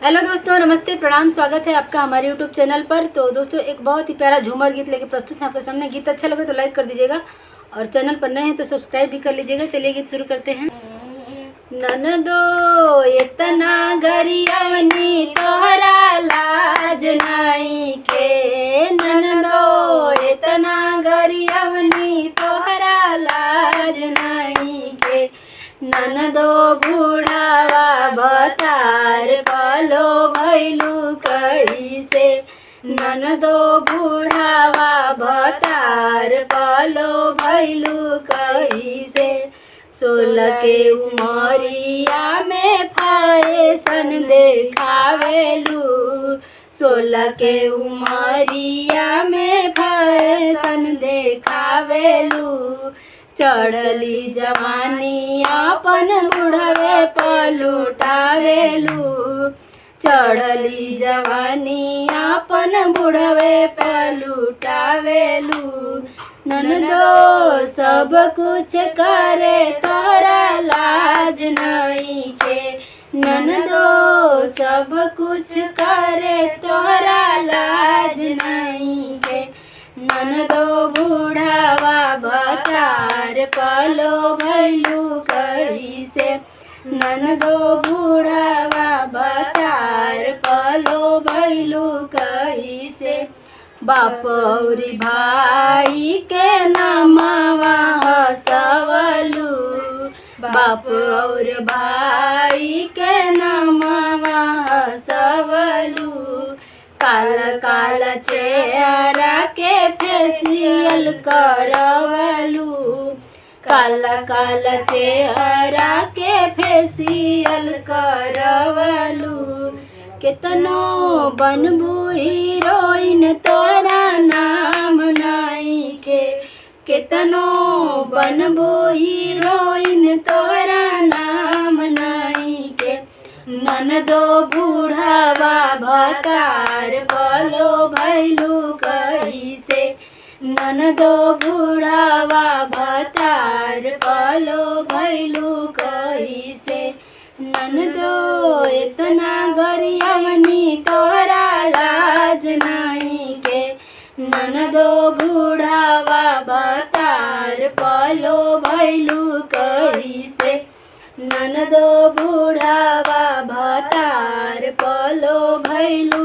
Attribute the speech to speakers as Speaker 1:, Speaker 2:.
Speaker 1: Hello दोस्तों, नमस्ते, प्रणाम, स्वागत है आपका हमारे यूट्यूब चैनल पर। तो दोस्तों, एक बहुत ही प्यारा झूमर गीत लेके प्रस्तुत है आपके सामने। गीत अच्छा लगे तो लाइक कर दीजिएगा और चैनल पर नए हैं तो सब्सक्राइब भी कर लीजिएगा। चलिए गीत शुरू करते हैं। ननदो इतना गरियवनी तोहरा लाज नहीं के, ननदो इतना गरियवनी तोहरा लाज नहीं के। ननदो बूढ़ावा बतार पालो भैलू कैसे, ननदो बूढ़ावा बतार पालो भैलू कैसे। 16 के उमरिया में फैशन देखावेलू, 16 के उमरिया में फैशन देखावेलू। चढ़ली जवानी अपन बुढ़वे पलुटावेलू, चढ़ली जवानी अपन बुढ़वे पलुटावेलू। ननदो सब कुछ करे तोरा लाज नहीं के, ननदो सब कुछ करे तोरा लाज नहीं के। ननदो बूढ़ावा बतार पालो भैलू कैसे, ननदो बूढ़ावा बतार पालो भैलू कैसे। बाप और भाई के नमवा हंसवलू, बाप और भाई के नमवा हंसवलू। काला काला चेहरा के फेसियल करवलू, काला काला चेहरा के फेसियल करवलू। केतनो बनबू हीरोइन तोरा नाम नहीं के, केतनो बनबू हीरोइन तोरा नाम नहीं के। ननदो बूढ़ावा भतार पालो भैलू कैसे, ननदो बूढ़ावा भतार पालो भैलू कैसे। ननदो इतना गरियवनी तोरा लाज नहीं के, ननदो बूढ़ावा भतार पालो भैलू कैसे। ननदो बूढ़ावा भतार पालो भैलू।